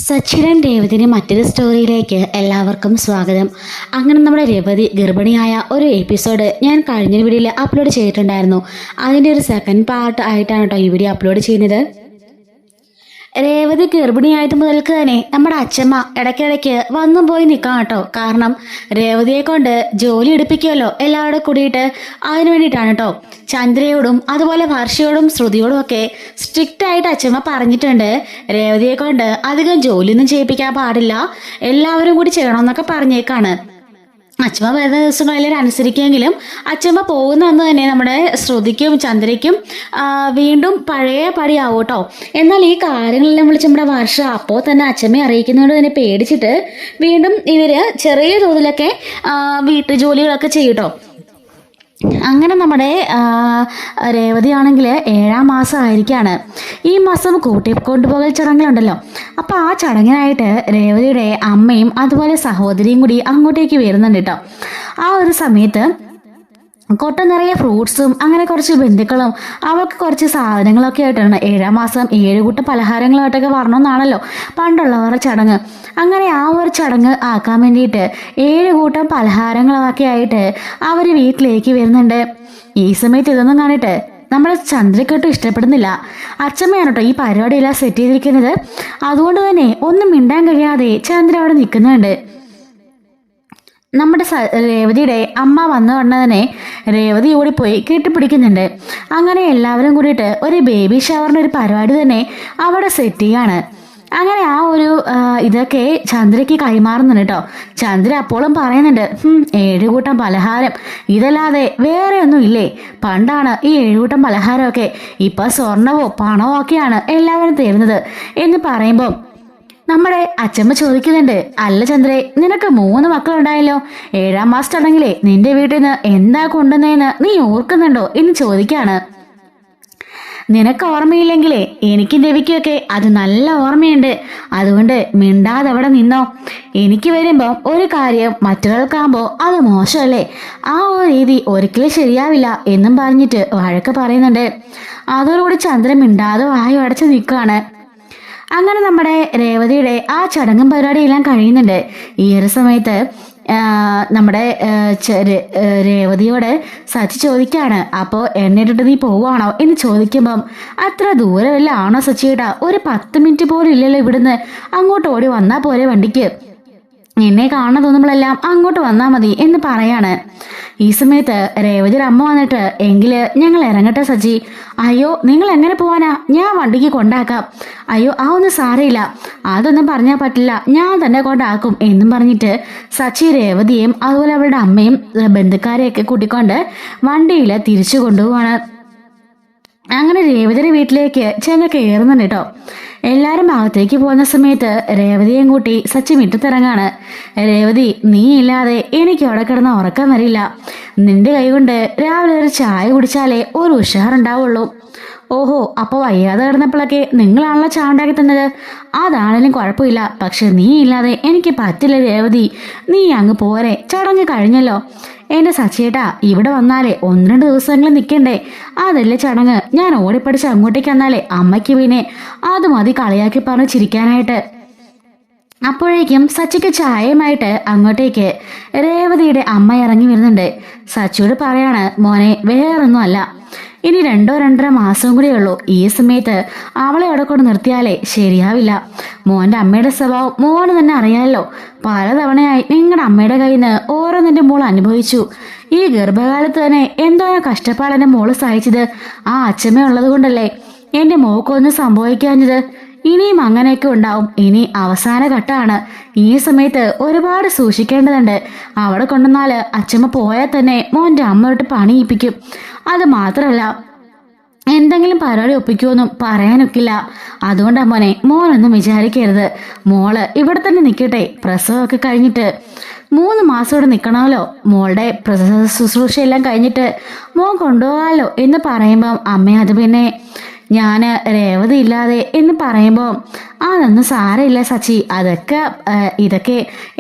സച്ചിനും രേവതിന് മറ്റൊരു സ്റ്റോറിയിലേക്ക് എല്ലാവർക്കും സ്വാഗതം. അങ്ങനെ നമ്മുടെ രേവതി ഗർഭിണിയായ ഒരു എപ്പിസോഡ് ഞാൻ കഴിഞ്ഞ വീഡിയോയിൽ അപ്ലോഡ് ചെയ്തിട്ടുണ്ടായിരുന്നു. അതിൻ്റെ ഒരു സെക്കൻഡ് പാർട്ട് ആയിട്ടാണ് കേട്ടോ ഈ വീഡിയോ അപ്ലോഡ് ചെയ്യുന്നത്. രേവതി ഗർഭിണിയായത് മുതൽക്ക് തന്നെ നമ്മുടെ അച്ഛമ്മ ഇടയ്ക്കിടയ്ക്ക് വന്നും പോയി നിൽക്കാം കേട്ടോ. കാരണം രേവതിയെ കൊണ്ട് ജോലി എടുപ്പിക്കുമല്ലോ എല്ലാവരോടും കൂടിയിട്ട്, അതിനു വേണ്ടിയിട്ടാണ് കേട്ടോ. ചന്ദ്രയോടും അതുപോലെ വർഷയോടും ശ്രുതിയോടും ഒക്കെ സ്ട്രിക്റ്റ് ആയിട്ട് അച്ഛമ്മ പറഞ്ഞിട്ടുണ്ട്, രേവതിയെ കൊണ്ട് അധികം ജോലിയൊന്നും ചെയ്യിപ്പിക്കാൻ പാടില്ല, എല്ലാവരും കൂടി ചെയ്യണമെന്നൊക്കെ പറഞ്ഞേക്കാണ്. അച്ഛമ്മ വരുന്ന ദിവസങ്ങളിൽ അനുസരിക്കുമെങ്കിലും അച്ഛമ്മ പോകുന്ന അന്ന് തന്നെ നമ്മുടെ ശ്രുതിക്കും ചന്ദ്രയ്ക്കും വീണ്ടും പഴയ പടിയാവും കേട്ടോ. എന്നാൽ ഈ കാര്യങ്ങളെല്ലാം വിളിച്ച് നമ്മുടെ വർഷ അപ്പോൾ തന്നെ അച്ഛമ്മയെ അറിയിക്കുന്നതുകൊണ്ട് തന്നെ പേടിച്ചിട്ട് വീണ്ടും ഇവര് ചെറിയ തോതിലൊക്കെ വീട്ടു ജോലികളൊക്കെ ചെയ്യൂട്ടോ. അങ്ങനെ നമ്മുടെ രേവതി ആണെങ്കിൽ 7-ാം മാസം ആയിരിക്കാണ്. ഈ മാസം കൂട്ടിക്കൊണ്ടുപോകൽ ചടങ്ങുകളുണ്ടല്ലോ. അപ്പോൾ ആ ചടങ്ങിനായിട്ട് രേവതിയുടെ അമ്മയും അതുപോലെ സഹോദരിയും കൂടി അങ്ങോട്ടേക്ക് വരുന്നുണ്ട് കേട്ടോ. ആ ഒരു സമയത്ത് കൊട്ട നിറയെ ഫ്രൂട്ട്സും അങ്ങനെ കുറച്ച് ബന്ധുക്കളും അവൾക്ക് കുറച്ച് സാധനങ്ങളൊക്കെ ആയിട്ടാണ്. 7-ാം മാസം 7 കൂട്ടം പലഹാരങ്ങളായിട്ടൊക്കെ വരണമെന്നാണല്ലോ പണ്ടുള്ളവരുടെ ചടങ്ങ്. അങ്ങനെ ആ ഒരു ചടങ്ങ് ആക്കാൻ വേണ്ടിയിട്ട് 7 കൂട്ടം പലഹാരങ്ങളൊക്കെ ആയിട്ട് അവർ വീട്ടിലേക്ക് വരുന്നുണ്ട്. ഈ സമയത്ത് ഇതൊന്നും കാണിട്ട് നമ്മുടെ ചന്ദ്രയ്ക്കൊട്ടും ഇഷ്ടപ്പെടുന്നില്ല. അച്ഛമ്മയാണ് കേട്ടോ ഈ പരിപാടിയെല്ലാം സെറ്റ് ചെയ്തിരിക്കുന്നത്. അതുകൊണ്ട് തന്നെ ഒന്നും മിണ്ടാൻ കഴിയാതെ ചന്ദ്ര അവിടെ നിൽക്കുന്നുണ്ട്. നമ്മുടെ രേവതിയുടെ അമ്മ വന്ന ഉടനെ തന്നെ രേവതി ഓടിപ്പോയി കെട്ടിപ്പിടിക്കുന്നുണ്ട്. അങ്ങനെ എല്ലാവരും കൂടിയിട്ട് ഒരു ബേബി ഷവറിൻ്റെ ഒരു പരിപാടി തന്നെ അവിടെ സെറ്റ് ചെയ്യാണ്. അങ്ങനെ ആ ഒരു ഇതൊക്കെ ചന്ദ്രയ്ക്ക് കൈമാറുന്നുണ്ട് കേട്ടോ. ചന്ദ്ര അപ്പോഴും പറയുന്നുണ്ട്, 7 കൂട്ടം പലഹാരം ഇതല്ലാതെ വേറെ ഒന്നും ഇല്ലേ? പണ്ടാണ് ഈ 7 കൂട്ടം പലഹാരമൊക്കെ, ഇപ്പം സ്വർണവോ പണവോ ഒക്കെയാണ് എല്ലാവരും തരുന്നത് എന്ന് പറയുമ്പോൾ നമ്മുടെ അച്ഛമ്മ ചോദിക്കുന്നുണ്ട്, അല്ല ചന്ദ്രേ, നിനക്ക് 3 മക്കളുണ്ടായല്ലോ, 7-ാം മാസം ചടങ്ങിലെ നിന്റെ വീട്ടിൽ നിന്ന് എന്താ കൊണ്ടുവന്നതെന്ന് നീ ഓർക്കുന്നുണ്ടോ എന്ന് ചോദിക്കാണ്. നിനക്ക് ഓർമ്മയില്ലെങ്കിലേ എനിക്കും രവിക്കുമൊക്കെ അത് നല്ല ഓർമ്മയുണ്ട്, അതുകൊണ്ട് മിണ്ടാതെ അവിടെ നിന്നോ. എനിക്ക് വരുമ്പോൾ ഒരു കാര്യം മറ്റൊരാൾക്കാകുമ്പോൾ അത് മോശമല്ലേ, ആ ഒരു രീതി ഒരിക്കലും ശരിയാവില്ല എന്നും പറഞ്ഞിട്ട് വഴക്ക് പറയുന്നുണ്ട്. അതോടുകൂടി ചന്ദ്രൻ മിണ്ടാതെ വായു അടച്ച് നിൽക്കുകയാണ്. അങ്ങനെ നമ്മുടെ രേവതിയുടെ ആ ചടങ്ങും പരിപാടിയെല്ലാം കഴിയുന്നുണ്ട്. ഈ ഒരു സമയത്ത് നമ്മുടെ രേവതിയോട് സച്ചി ചോദിക്കാണ്, അപ്പോൾ എണ്ണിട്ടിട്ട് നീ പോവാണോ എന്ന് ചോദിക്കുമ്പം, അത്ര ദൂരമല്ല ആണോ സച്ചിയേട്ടാ, ഒരു 10 മിനിറ്റ് പോലും ഇല്ലല്ലോ ഇവിടുന്ന്, അങ്ങോട്ട് ഓടി വന്നാൽ പോരെ വണ്ടിക്ക്, എന്നെ കാണാൻ തോന്നുമ്പോഴെല്ലാം അങ്ങോട്ട് വന്നാൽ മതി എന്ന് പറയാണ്. ഈ സമയത്ത് രേവതിയുടെ അമ്മ വന്നിട്ട്, എങ്കില് ഞങ്ങൾ ഇറങ്ങട്ടെ സച്ചി. അയ്യോ നിങ്ങൾ എങ്ങനെ പോവാനാ, ഞാൻ വണ്ടിക്ക് കൊണ്ടാക്കാം. അയ്യോ ആ ഒന്നും സാരമില്ല, അതൊന്നും പറഞ്ഞാൽ പറ്റില്ല, ഞാൻ തന്നെ കൊണ്ടാക്കും എന്നും പറഞ്ഞിട്ട് സച്ചി രേവതിയും അതുപോലെ അവളുടെ അമ്മയും ബന്ധുക്കാരെയൊക്കെ കൂട്ടിക്കൊണ്ട് വണ്ടിയിൽ തിരിച്ചു കൊണ്ടുപോവാണ്. അങ്ങനെ രേവതിയുടെ വീട്ടിലേക്ക് ചെന്ന് കയറുന്നുണ്ട് കേട്ടോ. എല്ലാവരും അകത്തേക്ക് പോകുന്ന സമയത്ത് രേവതിയും കൂട്ടി സച്ചി മുറ്റത്തിറങ്ങാണ്. രേവതി, നീ ഇല്ലാതെ എനിക്ക് അവിടെ കിടന്ന് ഉറക്കം വരില്ല, നിന്റെ കൈ കൊണ്ട് രാവിലെ ഒരു ചായ കുടിച്ചാലേ ഒരു ഉഷാറുണ്ടാവുള്ളൂ. ഓഹോ, അപ്പോൾ വയ്യാതെ കിടന്നപ്പോഴൊക്കെ നിങ്ങളാണല്ലോ ചായ ഉണ്ടാക്കി തന്നത്, അതാണെങ്കിലും കുഴപ്പമില്ല, പക്ഷെ നീ ഇല്ലാതെ എനിക്ക് പറ്റില്ല രേവതി, നീ അങ്ങ് പോരെ, ചടങ്ങ് കഴിഞ്ഞല്ലോ. എൻ്റെ സച്ചിയേട്ടാ, ഇവിടെ വന്നാലേ 1-2 ദിവസങ്ങൾ നിൽക്കണ്ടേ, അതല്ലേ ചടങ്ങ്, ഞാൻ ഓടിപ്പടിച്ച് അങ്ങോട്ടേക്ക് വന്നാലേ അമ്മയ്ക്ക് പിന്നെ അത് മതി കളിയാക്കി പറഞ്ഞ് ചിരിക്കാനായിട്ട്. അപ്പോഴേക്കും സച്ചിക്ക് ചായയുമായിട്ട് അങ്ങോട്ടേക്ക് രേവതിയുടെ അമ്മ ഇറങ്ങി വരുന്നുണ്ട്. സച്ചിയോട് പറയാണ്, മോനെ വേറൊന്നും അല്ല, ഇനി 2-2.5 മാസം കൂടെ ഉള്ളൂ, ഈ സമയത്ത് അവളെ അവിടെ കൊണ്ട് നിർത്തിയാലേ ശരിയാവില്ല. മോൻ്റെ അമ്മയുടെ സ്വഭാവം മോന് തന്നെ അറിയാമല്ലോ, പലതവണയായി നിങ്ങളുടെ അമ്മയുടെ കയ്യിൽ നിന്ന് ഓരോന്നിൻ്റെ മോൾ അനുഭവിച്ചു. ഈ ഗർഭകാലത്ത് തന്നെ എന്തോ കഷ്ടപ്പാടെൻ്റെ മോള് സഹിച്ചത് ആ അച്ഛമ്മ ഉള്ളത് കൊണ്ടല്ലേ എൻ്റെ മോക്കൊന്നും സംഭവിക്കാഞ്ഞത്. ഇനിയും അങ്ങനെയൊക്കെ ഉണ്ടാവും, ഇനി അവസാന ഘട്ടമാണ്, ഈ സമയത്ത് ഒരുപാട് സൂക്ഷിക്കേണ്ടതുണ്ട്. അവിടെ കൊണ്ടുവന്നാല് അച്ഛമ്മ പോയാൽ തന്നെ മോൻ്റെ അമ്മയോട്ട് പണിയിപ്പിക്കും. അത് മാത്രമല്ല എന്തെങ്കിലും പരിപാടി ഒപ്പിക്കുമെന്നും പറയാനൊക്കില്ല. അതുകൊണ്ടാ മോനെ, മോനൊന്നും വിചാരിക്കരുത്, മോള് ഇവിടെ തന്നെ നിൽക്കട്ടെ, പ്രസവമൊക്കെ കഴിഞ്ഞിട്ട് 3 മാസം ഇവിടെ നിൽക്കണമല്ലോ, മോളുടെ പ്രസവ ശുശ്രൂഷയെല്ലാം കഴിഞ്ഞിട്ട് മോൻ കൊണ്ടുപോകാമല്ലോ എന്ന് പറയുമ്പം അമ്മ അത് പിന്നെ ഞാൻ രേവതി ഇല്ലാതെ എന്ന് പറയുമ്പോൾ, അതൊന്നും സാരമില്ല സച്ചി, ഇതൊക്കെ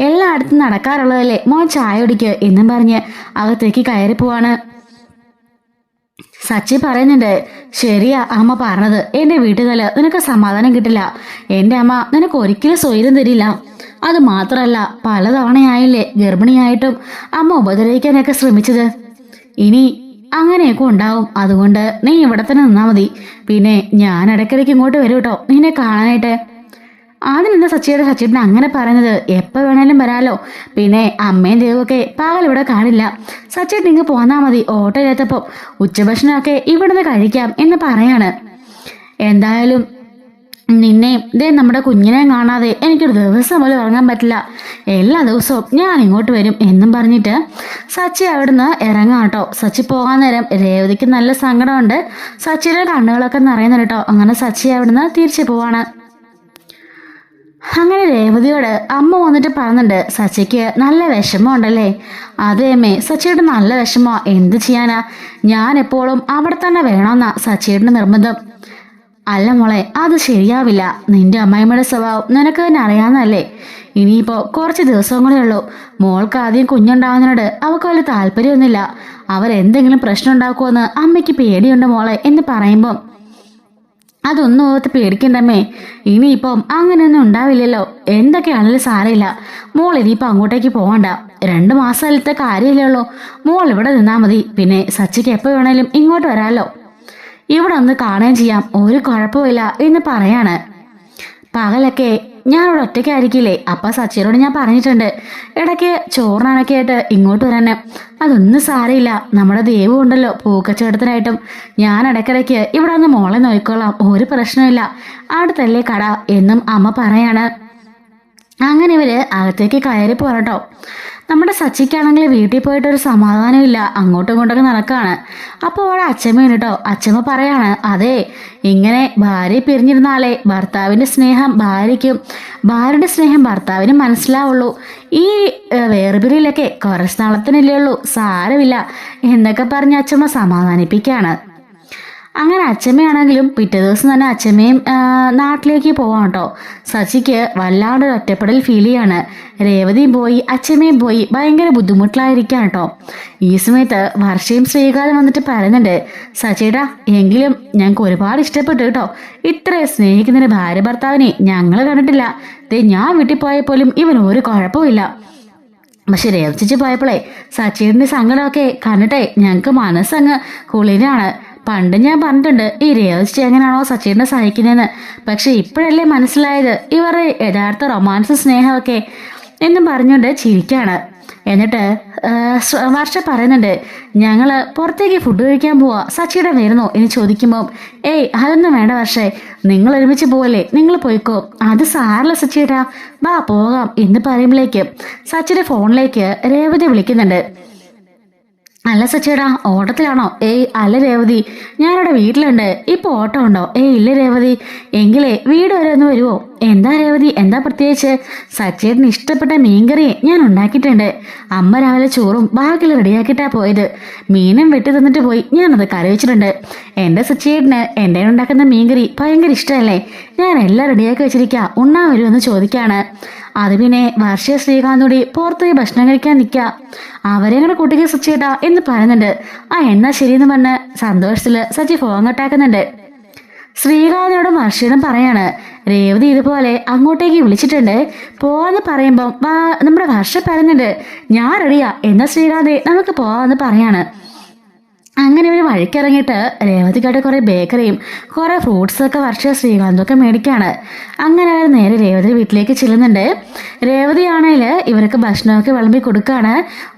എല്ലായിടത്തും നടക്കാറുള്ളതല്ലേ, മോൻ ചായ കുടിക്കുക എന്നും പറഞ്ഞ് അകത്തേക്ക് കയറി പോവാണ്. സച്ചി പറയുന്നുണ്ട്, ശരിയാ അമ്മ പറഞ്ഞത്. എന്റെ വീട്ടുകാര് നിനക്ക് സമാധാനം കിട്ടില്ല. എന്റെ അമ്മ നിനക്ക് ഒരിക്കലും സ്വൈര്യം തരില്ല. അത് മാത്രല്ല, പലതവണയായില്ലേ ഗർഭിണിയായിട്ടും അമ്മ ഉപദ്രവിക്കാനൊക്കെ ശ്രമിച്ചത്. ഇനി അങ്ങനെയൊക്കെ ഉണ്ടാവും. അതുകൊണ്ട് നീ ഇവിടെ തന്നെ നിന്നാ മതി. പിന്നെ ഞാൻ ഇടയ്ക്കിടയ്ക്ക് ഇങ്ങോട്ട് വരും കേട്ടോ നിന്നെ കാണാനായിട്ട്. അതിനെന്താ സച്ചിയേട്ടൻ അങ്ങനെ പറയുന്നത്? എപ്പോൾ വേണേലും വരാലോ. പിന്നെ അമ്മയും ദൈവമൊക്കെ പകൽ ഇവിടെ കാണില്ല. സച്ചിയേട്ടൻ ഇങ്ങ് പോന്നാ മതി. ഓട്ടോ ഇല്ലാത്തപ്പോൾ ഉച്ചഭക്ഷണമൊക്കെ ഇവിടുന്ന് കഴിക്കാം എന്ന് പറയാണ്. എന്തായാലും നിന്നെയും ദേ നമ്മുടെ കുഞ്ഞിനെയും കാണാതെ എനിക്കൊരു ദിവസം പോലും ഉറങ്ങാൻ പറ്റില്ല. എല്ലാ ദിവസവും ഞാൻ ഇങ്ങോട്ട് വരും എന്നും പറഞ്ഞിട്ട് സച്ചി അവിടുന്ന് ഇറങ്ങാം കേട്ടോ. സച്ചി പോകാൻ നേരം രേവതിക്ക് നല്ല സങ്കടമുണ്ട്. സച്ചിയുടെ കണ്ണുകളൊക്കെ നിറയുന്നുണ്ട് കേട്ടോ. അങ്ങനെ സച്ചി അവിടുന്ന് തിരിച്ചു പോവാണ്. അങ്ങനെ രേവതിയോട് അമ്മ വന്നിട്ട് പറയുന്നുണ്ട്, സച്ചിക്ക് നല്ല വിഷമം ഉണ്ടല്ലേ? അതേ അമ്മേ, സച്ചിയുടെ നല്ല വിഷമോ. എന്ത് ചെയ്യാനാ, ഞാൻ എപ്പോഴും അവിടെ തന്നെ വേണമെന്നാ സച്ചിയുടെ നിർബന്ധം. അല്ല മോളെ, അത് ശരിയാവില്ല. നിന്റെ അമ്മായിമ്മയുടെ സ്വഭാവം നിനക്ക് തന്നെ അറിയാവുന്നല്ലേ. ഇനിയിപ്പോൾ കുറച്ച് ദിവസം കൂടെ ഉള്ളൂ. മോൾക്ക് ആദ്യം കുഞ്ഞുണ്ടാവുന്നതിനോട് അവൾക്ക് വലിയ താല്പര്യമൊന്നുമില്ല. അവരെന്തെങ്കിലും പ്രശ്നം ഉണ്ടാക്കുമെന്ന് അമ്മയ്ക്ക് പേടിയുണ്ട് മോളെ എന്ന് പറയുമ്പം, അതൊന്നും ഓർത്ത് പേടിക്കണ്ടമ്മേ. ഇനിയിപ്പം അങ്ങനെയൊന്നും ഉണ്ടാവില്ലല്ലോ. എന്തൊക്കെയാണെങ്കിലും സാരമില്ല. മോൾ ഇനിയിപ്പോൾ അങ്ങോട്ടേക്ക് പോകണ്ട. 2 മാസത്തെ കാര്യമല്ലേ ഉള്ളൂ. മോൾ ഇവിടെ നിന്നാൽ മതി. പിന്നെ സച്ചിക്ക് എപ്പോൾ വേണേലും ഇങ്ങോട്ട് വരാമല്ലോ. ഇവിടെ ഒന്ന് കാണുകയും ചെയ്യാം. ഒരു കുഴപ്പമില്ല എന്ന് പറയാണ്. പകലൊക്കെ ഞാൻ ഇവിടെ ഒറ്റയ്ക്കായിരിക്കില്ലേ. അപ്പം സച്ചിനോട് ഞാൻ പറഞ്ഞിട്ടുണ്ട് ഇടയ്ക്ക് ചോറിനൊക്കെ ആയിട്ട് ഇങ്ങോട്ട് വരാൻ. അതൊന്നും സാരമില്ല. നമ്മുടെ ദേവു ഉണ്ടല്ലോ പൂക്കച്ചവടത്തിനായിട്ടും. ഞാൻ ഇടയ്ക്കിടയ്ക്ക് ഇവിടെ ഒന്ന് മോളെ നോക്കിക്കോളാം. ഒരു പ്രശ്നമില്ല. അടുത്തല്ലേ കട എന്നും അമ്മ പറയാണ്. അങ്ങനെ ഇവര് അകത്തേക്ക് കയറി പോരട്ടോ. നമ്മുടെ സച്ചിക്കാണെങ്കിൽ വീട്ടിൽ പോയിട്ടൊരു സമാധാനമില്ല. അങ്ങോട്ടും ഇങ്ങോട്ടൊക്കെ നടക്കാണ്. അപ്പോൾ അവിടെ അച്ഛമ്മയാണ് കേട്ടോ. അച്ഛമ്മ പറയാണ്, അതെ, ഇങ്ങനെ ഭാര്യ പിരിഞ്ഞിരുന്നാലേ ഭർത്താവിൻ്റെ സ്നേഹം ഭാര്യയ്ക്കും ഭാര്യയുടെ സ്നേഹം ഭർത്താവിനും മനസ്സിലാവുള്ളൂ. ഈ വേർപിരിയിലൊക്കെ കുറച്ച് നാളത്തിനല്ലേ ഉള്ളൂ, സാരമില്ല എന്നൊക്കെ പറഞ്ഞ് അച്ഛമ്മ സമാധാനിപ്പിക്കുകയാണ്. അങ്ങനെ അച്ഛമ്മയാണെങ്കിലും പിറ്റേ ദിവസം തന്നെ അച്ഛമ്മയും നാട്ടിലേക്ക് പോവാം കേട്ടോ. സച്ചിക്ക് വല്ലാണ്ടൊരു ഒറ്റപ്പെടൽ ഫീൽ ചെയ്യാണ്. രേവതിയും പോയി അച്ഛമ്മയും പോയി ഭയങ്കര ബുദ്ധിമുട്ടിലായിരിക്കാം കേട്ടോ. ഈ സമയത്ത് വർഷയും ശ്രീകാലം വന്നിട്ട് പറയുന്നുണ്ട്, സച്ചിയുടെ എങ്കിലും ഞങ്ങൾക്ക് ഒരുപാട് ഇഷ്ടപ്പെട്ടു കേട്ടോ. ഇത്രയും സ്നേഹിക്കുന്നൊരു ഭാര്യ ഭർത്താവിനെ ഞങ്ങൾ കണ്ടിട്ടില്ല. ഞാൻ വീട്ടിൽ പോയപ്പോലും ഇവൻ ഒരു കുഴപ്പമില്ല. പക്ഷെ രേവതിച്ച് പോയപ്പോഴേ സച്ചിയുടെ സങ്കടമൊക്കെ കണ്ടിട്ടേ ഞങ്ങൾക്ക് മനസ്സങ്ങ് കുളിരാണ്. പണ്ട് ഞാൻ പറഞ്ഞിട്ടുണ്ട് ഈ രേവതി എങ്ങനെയാണോ സച്ചിനെ സഹിക്കുന്നതെന്ന്. പക്ഷെ ഇപ്പോഴല്ലേ മനസ്സിലായത് ഇവരുടെ യഥാർത്ഥ റൊമാൻസ് സ്നേഹമൊക്കെ എന്നും പറഞ്ഞുകൊണ്ട് ചിരിക്കാണ്. എന്നിട്ട് വർഷ പറയുന്നുണ്ട്, ഞങ്ങൾ പുറത്തേക്ക് ഫുഡ് കഴിക്കാൻ പോവാ, സച്ചിയുടെ വരുന്നോ എന്ന് ചോദിക്കുമ്പോൾ, ഏയ് അതൊന്നും വേണ്ട വർഷേ, നിങ്ങൾ ഒരുമിച്ച് പോവല്ലേ, നിങ്ങൾ പോയിക്കോ. അത് സാറില്ല സച്ചിയേട്ടാ, വാ പോകാം എന്ന് പറയുമ്പോഴേക്ക് സച്ചിയുടെ ഫോണിലേക്ക് രേവതി വിളിക്കുന്നുണ്ട്. അല്ല സച്ചേടാ, ഓട്ടത്തിലാണോ? ഏയ് അല്ല രേവതി, ഞാനിവിടെ വീട്ടിലുണ്ട്. ഇപ്പോൾ ഓട്ടം ഉണ്ടോ? ഏയ് ഇല്ല രേവതി. എങ്കിലേ വീട് വരെ ഒന്ന് വരുമോ? എന്താ രേവതി, എന്താ പ്രത്യേകിച്ച്? സച്ചേട്ടന് ഇഷ്ടപ്പെട്ട മീൻകറി ഞാൻ ഉണ്ടാക്കിയിട്ടുണ്ട്. അമ്മ രാവിലെ ചോറും ബാക്കിൽ റെഡിയാക്കിയിട്ടാ പോയത്. മീനും വെട്ടി തന്നിട്ട് പോയി. ഞാനത് കറി വെച്ചിട്ടുണ്ട്. എൻ്റെ സച്ചേട്ടന് എൻ്റെ ഉണ്ടാക്കുന്ന മീൻകറി ഭയങ്കര ഇഷ്ടമല്ലേ. ഞാൻ എല്ലാം റെഡിയാക്കി വെച്ചിരിക്കാം. ഉണ്ണാൻ വരുമെന്ന് ചോദിക്കാണ്. അത് പിന്നെ വർഷ ശ്രീകാന്തോടി പുറത്തുപോയി ഭക്ഷണം കഴിക്കാൻ നിൽക്കുക. അവരെ കൂടെ കൂട്ടിക്ക് സച്ചിയേട്ടാ എന്ന് പറയുന്നുണ്ട്. എന്നാ ശരിയെന്ന് പറഞ്ഞ് സന്തോഷത്തിൽ സച്ചി ഫോൺ കട്ടാക്കുന്നുണ്ട്. ശ്രീകാന്തിനോടും വർഷയോടും പറയാണ്, രേവതി ഇതുപോലെ അങ്ങോട്ടേക്ക് വിളിച്ചിട്ടുണ്ട്, പോവാന്ന് പറയുമ്പം നമ്മുടെ വർഷ പറയുന്നുണ്ട്, ഞാൻ റെഡിയാ, എന്നാ ശ്രീകാന്തി നമുക്ക് പോവാന്ന് പറയാണ്. അങ്ങനെ ഒരു വഴിക്കിറങ്ങിയിട്ട് രേവതിക്കായിട്ട് കുറേ ബേക്കറിയും കുറേ ഫ്രൂട്ട്സൊക്കെ വർഷ ശ്രീകാന്തൊക്കെ മേടിക്കുകയാണ്. അങ്ങനെ അവർ നേരെ രേവതി വീട്ടിലേക്ക് ചെല്ലുന്നുണ്ട്. രേവതിയാണെങ്കിൽ ഇവർക്ക് ഭക്ഷണമൊക്കെ വിളമ്പി കൊടുക്കുകയാണ്.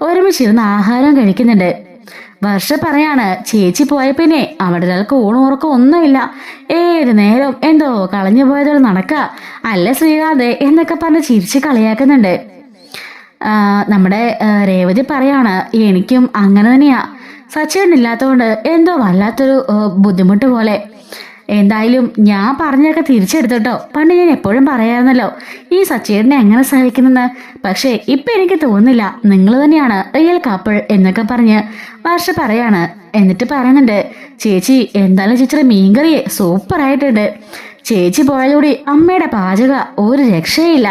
ഒരുമിച്ചിരുന്ന് ആഹാരം കഴിക്കുന്നുണ്ട്. വർഷ പറയാണ്, ചേച്ചി പോയ പിന്നെ അവിടെ ഒരാൾക്ക് ഊണുറക്കം ഒന്നുമില്ല. ഏത് നേരം എന്തോ കളഞ്ഞു പോയതോടെ നടക്കുക അല്ലേ ശ്രീകാന്ത് എന്നൊക്കെ പറഞ്ഞ് ചിരിച്ച് കളിയാക്കുന്നുണ്ട്. നമ്മുടെ രേവതി പറയാണ്, എനിക്കും അങ്ങനെ തന്നെയാ. സച്ചിനില്ലാത്തതുകൊണ്ട് എന്തോ വല്ലാത്തൊരു ബുദ്ധിമുട്ട് പോലെ. എന്തായാലും ഞാൻ പറഞ്ഞൊക്കെ തിരിച്ചെടുത്തിട്ടോ. പണ്ട് ഞാൻ എപ്പോഴും പറയാറുന്നല്ലോ ഈ സച്ചേട്ടനെ എങ്ങനെ സഹിക്കുന്നെന്ന്. പക്ഷേ ഇപ്പം എനിക്ക് തോന്നുന്നില്ല, നിങ്ങൾ തന്നെയാണ് റിയൽ കപ്പിൾ എന്നൊക്കെ പറഞ്ഞ് വർഷ പറയാണ്. എന്നിട്ട് പറയുന്നുണ്ട്, ചേച്ചി എന്തായാലും ചേച്ചിയുടെ മീൻകറിയെ സൂപ്പറായിട്ടുണ്ട്. ചേച്ചി പോയതോടെ അമ്മയുടെ പാചക ഒരു രക്ഷയില്ല,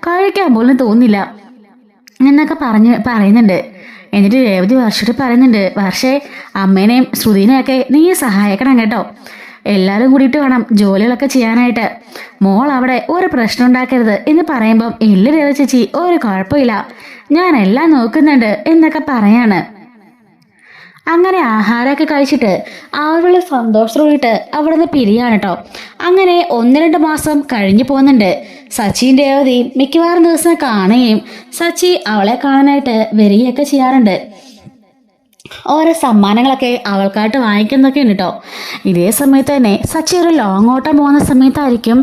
കഴിക്കാൻ പോലും തോന്നില്ല എന്നൊക്കെ പറയുന്നുണ്ട്. എന്നിട്ട് രേവതി വർഷയോട് പറയുന്നുണ്ട്, വർഷേ അമ്മേനെയും ശ്രുതിനെയൊക്കെ നീ സഹായിക്കണം കേട്ടോ, എല്ലാവരും കൂടിയിട്ട് വേണം ജോലികളൊക്കെ ചെയ്യാനായിട്ട്, മോൾ അവിടെ ഒരു പ്രശ്നം ഉണ്ടാക്കരുത് എന്ന് പറയുമ്പം ഇല്ല രേവതി ചേച്ചി, ഒരു കുഴപ്പമില്ല, ഞാൻ എല്ലാം നോക്കുന്നുണ്ട് എന്നൊക്കെ പറയാണ്. അങ്ങനെ ആഹാരമൊക്കെ കഴിച്ചിട്ട് അവള് സന്തോഷത്തോടിയിട്ട് അവിടെ നിന്ന് പിരിയാണ് കേട്ടോ. അങ്ങനെ 1-2 മാസം കഴിഞ്ഞു പോകുന്നുണ്ട്. സച്ചിൻ രേവതിയും മിക്കവാറും ദിവസം കാണുകയും സച്ചി അവളെ കാണാനായിട്ട് വരികയൊക്കെ ചെയ്യാറുണ്ട്. ഓരോ സമ്മാനങ്ങളൊക്കെ അവൾക്കായിട്ട് വാങ്ങിക്കുന്നൊക്കെ ഉണ്ട് കേട്ടോ. ഇതേ സമയത്ത് തന്നെ സച്ചി ഒരു ലോങ് ഓട്ടം പോകുന്ന സമയത്തായിരിക്കും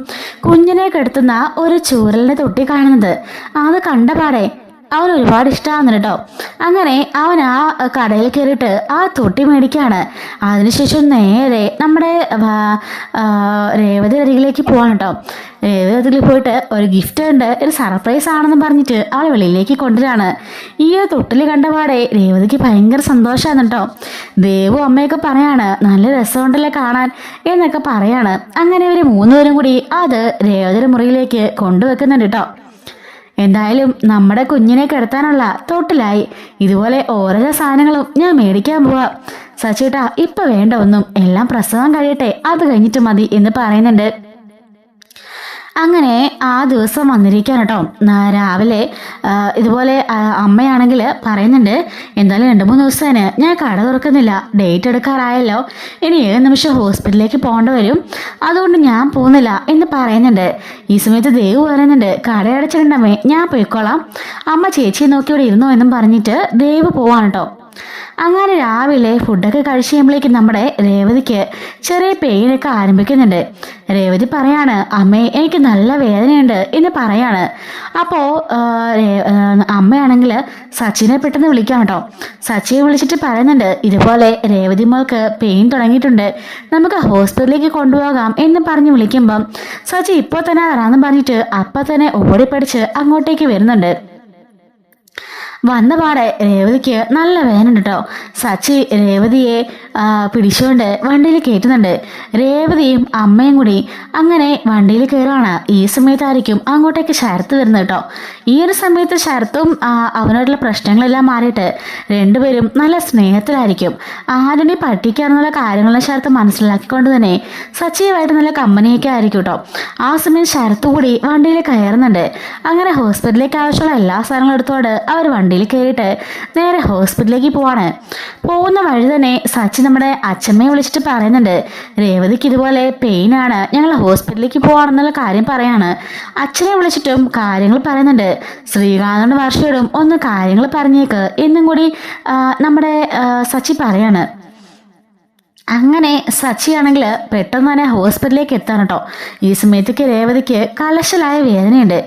കുഞ്ഞിനെ കെടുത്തുന്ന ഒരു ചൂരലിന്റെ തൊട്ടി കാണുന്നത്. അത് കണ്ടപാടെ അവൻ ഒരുപാട് ഇഷ്ടമാകുന്നു കേട്ടോ. അങ്ങനെ അവൻ ആ കടയിൽ കയറിയിട്ട് ആ തൊട്ടി മേടിക്കുകയാണ്. അതിനുശേഷം നേരെ നമ്മുടെ രേവതി അരികിലേക്ക് പോവാണ് കേട്ടോ. രേവതി അരികിൽ പോയിട്ട് ഒരു ഗിഫ്റ്റ് ഉണ്ട്, ഒരു സർപ്രൈസ് ആണെന്ന് പറഞ്ഞിട്ട് അവൾ വെളിയിലേക്ക് കൊണ്ടുവരാണ്. ഈ ഒരു തൊട്ടിൽ കണ്ടപാടെ രേവതിക്ക് ഭയങ്കര സന്തോഷമാണ് കേട്ടോ. ദേവു അമ്മയൊക്കെ പറയാണ്, നല്ല രസമുണ്ടല്ലേ കാണാൻ എന്നൊക്കെ പറയാണ്. അങ്ങനെ ഇവർ 3 പേരും കൂടി അത് രേവതിയുടെ മുറിയിലേക്ക് കൊണ്ടുവെക്കുന്നുണ്ട് കേട്ടോ. എന്തായാലും നമ്മുടെ കുഞ്ഞിനെ കിടത്താനുള്ള തൊട്ടിലായി. ഇതുപോലെ ഓരോരോ സാധനങ്ങളും ഞാൻ മേടിക്കാൻ പോവാ. സച്ചേട്ടാ ഇപ്പൊ വേണ്ട ഒന്നും, എല്ലാം പ്രസവം കഴിയട്ടെ, അത് കഴിഞ്ഞിട്ട് മതി എന്ന് പറയുന്നുണ്ട്. അങ്ങനെ ആ ദിവസം വന്നിരിക്കാൻ കേട്ടോ. രാവിലെ ഇതുപോലെ അമ്മയാണെങ്കിൽ പറയുന്നുണ്ട്, എന്തായാലും 2-3 ദിവസത്തിന് ഞാൻ കട തുറക്കുന്നില്ല, ഡേറ്റ് എടുക്കാറായല്ലോ, ഇനി 7 നിമിഷം ഹോസ്പിറ്റലിലേക്ക് പോകേണ്ടി വരും, അതുകൊണ്ട് ഞാൻ പോകുന്നില്ല എന്ന് പറയുന്നുണ്ട്. ഈ സമയത്ത് ദേവ് പറയുന്നുണ്ട്, കട അടച്ചിട്ടുണ്ടമ്മേ, ഞാൻ പോയിക്കോളാം, അമ്മ ചേച്ചിയെ നോക്കി ഇവിടെ ഇരുന്നോ എന്നും പറഞ്ഞിട്ട് ദേവ് പോവാണ് കേട്ടോ. അങ്ങനെ രാവിലെ ഫുഡൊക്കെ കഴിച്ച് കഴിയുമ്പോഴേക്കും നമ്മുടെ രേവതിക്ക് ചെറിയ പെയിനൊക്കെ ആരംഭിക്കുന്നുണ്ട്. രേവതി പറയാണ്, അമ്മേ എനിക്ക് നല്ല വേദനയുണ്ട് എന്ന് പറയാണ്. അപ്പോൾ അമ്മയാണെങ്കിൽ സച്ചിനെ പെട്ടെന്ന് വിളിക്കാം കേട്ടോ. സച്ചിനെ വിളിച്ചിട്ട് പറയുന്നുണ്ട്, ഇതുപോലെ രേവതി മോൾക്ക് പെയിൻ തുടങ്ങിയിട്ടുണ്ട്, നമുക്ക് ഹോസ്പിറ്റലിലേക്ക് കൊണ്ടുപോകാം എന്ന് പറഞ്ഞ് വിളിക്കുമ്പം സച്ചി ഇപ്പോൾ തന്നെ വരാമെന്ന് പറഞ്ഞിട്ട് അപ്പം തന്നെ ഓടിപ്പടിച്ച് അങ്ങോട്ടേക്ക് വരുന്നുണ്ട്. വന്ന പാടെ രേവതിക്ക് നല്ല വേദന കേട്ടോ. സച്ചി രേവതിയെ പിടിച്ചുകൊണ്ട് വണ്ടിയിൽ കയറ്റുന്നുണ്ട്. രേവതിയും അമ്മയും കൂടി അങ്ങനെ വണ്ടിയിൽ കയറുകയാണ്. ഈ സമയത്തായിരിക്കും അങ്ങോട്ടേക്ക് ശരത്ത് വരുന്നത് കേട്ടോ. ഈ ഒരു സമയത്ത് ശരത്തും അവനോടുള്ള പ്രശ്നങ്ങളെല്ലാം മാറിയിട്ട് രണ്ടുപേരും നല്ല സ്നേഹത്തിലായിരിക്കും. ആരുടെ പറ്റിക്കാണെന്നുള്ള കാര്യങ്ങളെല്ലാം ശരത്ത് മനസ്സിലാക്കിക്കൊണ്ട് തന്നെ സച്ചിയുമായിട്ട് നല്ല കമ്പനിയൊക്കെ ആയിരിക്കും കേട്ടോ. ആ സമയം ശരത്ത് കൂടി വണ്ടിയിൽ കയറുന്നുണ്ട്. അങ്ങനെ ഹോസ്പിറ്റലിലേക്ക് ആവശ്യമുള്ള എല്ലാ സാധനങ്ങളും എടുത്തോണ്ട് അവർ വണ്ടിയിൽ കയറിയിട്ട് നേരെ ഹോസ്പിറ്റലിലേക്ക് പോവാണ്. പോകുന്ന വഴി തന്നെ സച്ചി നമ്മുടെ അച്ഛമ്മയെ വിളിച്ചിട്ട് പറയുന്നുണ്ട്, രേവതിക്ക് ഇതുപോലെ പെയിനാണ്, ഞങ്ങൾ ഹോസ്പിറ്റലിലേക്ക് പോവാണെന്നുള്ള കാര്യം പറയാണ്. അച്ഛനെ വിളിച്ചിട്ടും കാര്യങ്ങൾ പറയുന്നുണ്ട്. ശ്രീകാന്തും വർഷയോടും ഒന്ന് കാര്യങ്ങൾ പറഞ്ഞേക്ക് എന്നും കൂടി നമ്മുടെ സച്ചി പറയാണ്. അങ്ങനെ സച്ചിയാണെങ്കിൽ പെട്ടെന്ന് തന്നെ ഹോസ്പിറ്റലിലേക്ക് എത്താൻ കേട്ടോ. ഈ സമയത്തേക്ക് രേവതിക്ക് കലശലായ വേദനയുണ്ട്.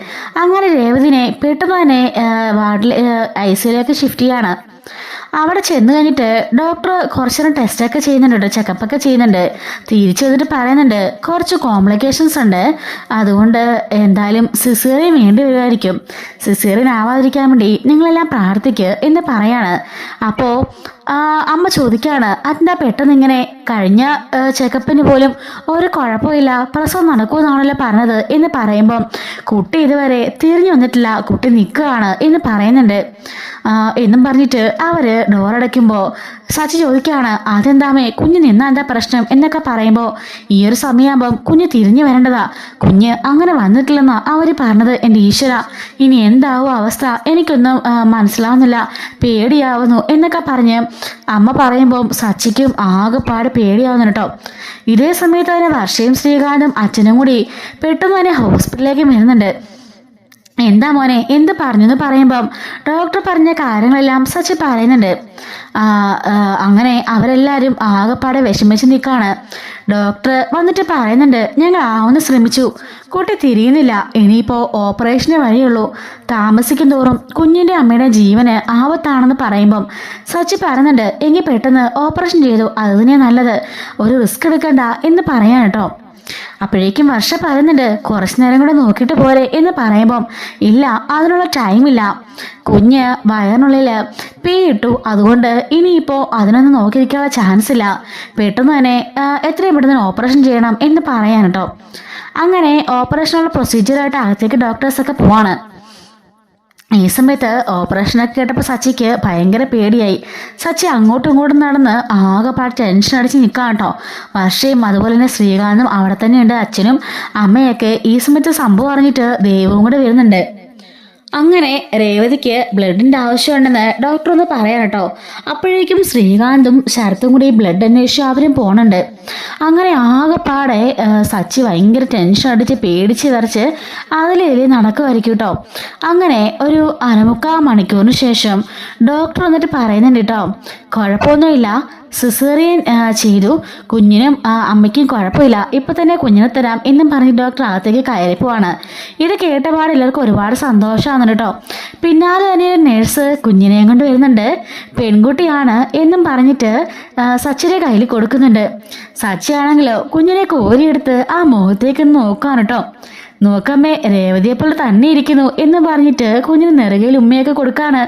അങ്ങനെ രേവതിനെ പെട്ടെന്ന് തന്നെ വാർഡിൽ ICUലേക്ക് ഷിഫ്റ്റ് ചെയ്യാണ്. അവിടെ ചെന്ന് കഴിഞ്ഞിട്ട് ഡോക്ടർ കുറച്ചേരം ടെസ്റ്റൊക്കെ ചെയ്യുന്നുണ്ട്, ചെക്കപ്പൊക്കെ ചെയ്യുന്നുണ്ട്. തിരിച്ചു വന്നിട്ട് പറയുന്നുണ്ട്, കുറച്ച് കോംപ്ലിക്കേഷൻസ് ഉണ്ട്, അതുകൊണ്ട് എന്തായാലും സിസേറിയൻ വേണ്ടി വരുമായിരിക്കും, സിസേറിയൻ ആവാതിരിക്കാൻ വേണ്ടി നിങ്ങളെല്ലാം പ്രാർത്ഥിക്കുക എന്ന് പറയാണ്. അപ്പോൾ അമ്മ ചോദിക്കുകയാണ്, അതെന്താ പെട്ടെന്ന് ഇങ്ങനെ, കഴിഞ്ഞ ചെക്കപ്പിന് പോലും ഒരു കുഴപ്പമില്ല, പ്രസവം നടക്കുമെന്നാണല്ലോ പറഞ്ഞത് എന്ന് പറയുമ്പം കുട്ടി ഇതുവരെ തിരിഞ്ഞു വന്നിട്ടില്ല, കുട്ടി നിൽക്കുകയാണ് എന്ന് പറയുന്നുണ്ട്. എന്നും പറഞ്ഞിട്ട് അവർ ഡോറടയ്ക്കുമ്പോൾ സച്ചി ചോദിക്കുകയാണ്, അതെന്താമേ കുഞ്ഞ് നിന്നാ എന്താ പ്രശ്നം എന്നൊക്കെ പറയുമ്പോൾ ഈ ഒരു സമയമാകുമ്പം കുഞ്ഞ് തിരിഞ്ഞു വരേണ്ടതാ, കുഞ്ഞ് അങ്ങനെ വന്നിട്ടില്ലെന്നാ അവർ പറഞ്ഞത്. എൻ്റെ ഈശ്വര, ഇനി എന്താവും അവസ്ഥ, എനിക്കൊന്നും മനസ്സിലാവുന്നില്ല, പേടിയാവുന്നു എന്നൊക്കെ പറഞ്ഞ് അമ്മ പറയുമ്പം സച്ചിക്കും ആകെപ്പാട് പേടിയാവുന്നു കേട്ടോ. ഇതേ സമയത്ത് തന്നെ വർഷയും ശ്രീകാന്തും അച്ഛനും കൂടി പെട്ടെന്ന് തന്നെ ഹോസ്പിറ്റലിലേക്ക് വരുന്നുണ്ട്. എന്താ മോനെ എന്ത് പറഞ്ഞു എന്ന് പറയുമ്പം ഡോക്ടർ പറഞ്ഞ കാര്യങ്ങളെല്ലാം സച്ചി പറയുന്നുണ്ട്. അങ്ങനെ അവരെല്ലാവരും ആകെപ്പാടെ വിഷമിച്ച് നിൽക്കുകയാണ്. ഡോക്ടർ വന്നിട്ട് പറയുന്നുണ്ട്, ഞങ്ങൾ ആവുന്ന ശ്രമിച്ചു, കുട്ടി തിരിയുന്നില്ല, ഇനിയിപ്പോൾ ഓപ്പറേഷന് വഴിയുള്ളൂ, താമസിക്കും തോറും കുഞ്ഞിൻ്റെ അമ്മയുടെ ജീവന് ആപത്താണെന്ന് പറയുമ്പം സച്ചി പറയുന്നുണ്ട്, എങ്കിൽ പെട്ടെന്ന് ഓപ്പറേഷൻ ചെയ്തു, അത് തന്നെ നല്ലത്, ഒരു റിസ്ക് എടുക്കണ്ട എന്ന് പറയാൻ കേട്ടോ. അപ്പോഴേക്കും വർഷ പറയുന്നുണ്ട്, കുറച്ചു നേരം കൂടെ നോക്കിയിട്ട് പോരെ എന്ന് പറയുമ്പം ഇല്ല, അതിനുള്ള ടൈമില്ല, കുഞ്ഞ് വയറിനുള്ളിൽ പീ ഇട്ടു, അതുകൊണ്ട് ഇനിയിപ്പോൾ അതിനൊന്നും നോക്കിയിരിക്കാനുള്ള ചാൻസ് ഇല്ല, പെട്ടെന്ന് തന്നെ എത്രയും പെട്ടെന്ന് ഓപ്പറേഷൻ ചെയ്യണം എന്ന് പറയാൻ കേട്ടോ. അങ്ങനെ ഓപ്പറേഷനുള്ള പ്രൊസീജിയറായിട്ട് അകത്തേക്ക് ഡോക്ടേഴ്സൊക്കെ പോവാണ്. ഈ സമയത്ത് ഓപ്പറേഷനൊക്കെ കേട്ടപ്പോൾ സച്ചിക്ക് ഭയങ്കര പേടിയായി. സച്ചി അങ്ങോട്ടും ഇങ്ങോട്ടും നടന്ന് ആകെപ്പാട് ടെൻഷൻ അടിച്ച് നിൽക്കാം കേട്ടോ. വർഷയും അതുപോലെ തന്നെ ശ്രീകാന്തും അവിടെ തന്നെയുണ്ട്. അച്ഛനും അമ്മയൊക്കെ ഈ സമയത്ത് സംഭവം അറിഞ്ഞിട്ട് ദൈവവും കൂടെ വരുന്നുണ്ട്. അങ്ങനെ രേവതിക്ക് ബ്ലഡിൻ്റെ ആവശ്യമുണ്ടെന്ന് ഡോക്ടർ ഒന്ന് പറയാം കേട്ടോ. അപ്പോഴേക്കും ശ്രീകാന്തും ശരത്തും കൂടി ബ്ലഡ് അന്വേഷിച്ച് അവരും പോണുണ്ട്. അങ്ങനെ ആകെപ്പാടെ സച്ചി ഭയങ്കര ടെൻഷൻ അടിച്ച് പേടിച്ച് വിറച്ച് അതിലേലേ നടക്കുമായിരിക്കും കേട്ടോ. അങ്ങനെ ഒരു 1/4 മണിക്കൂറിന് ശേഷം ഡോക്ടർ വന്നിട്ട് പറയുന്നുണ്ട് കേട്ടോ, കുഴപ്പമൊന്നുമില്ല, സിസേറിയൻ ചെയ്തു, കുഞ്ഞിനും അമ്മയ്ക്കും കുഴപ്പമില്ല, ഇപ്പം തന്നെ കുഞ്ഞിനെ തരാം എന്നും പറഞ്ഞ് ഡോക്ടർ അകത്തേക്ക് കയറി പോവാണ്. ഇത് കേട്ടപാട് എല്ലാവർക്കും ഒരുപാട് സന്തോഷമാണ് കേട്ടോ. പിന്നാലെ തന്നെ നേഴ്സ് കുഞ്ഞിനെയും കൊണ്ട് വരുന്നുണ്ട്. പെൺകുട്ടിയാണ് എന്നും പറഞ്ഞിട്ട് സച്ചിയുടെ കയ്യിൽ കൊടുക്കുന്നുണ്ട്. സച്ചിയാണെങ്കിലോ കുഞ്ഞിനെ കോരിയെടുത്ത് ആ മുഖത്തേക്ക് നോക്കാണ് കേട്ടോ. നോക്കമ്മേ, രേവതിയെപ്പോലെ തന്നെ ഇരിക്കുന്നു എന്ന് പറഞ്ഞിട്ട് കുഞ്ഞിന് നെറുകയിൽ ഉമ്മയൊക്കെ കൊടുക്കാണ്.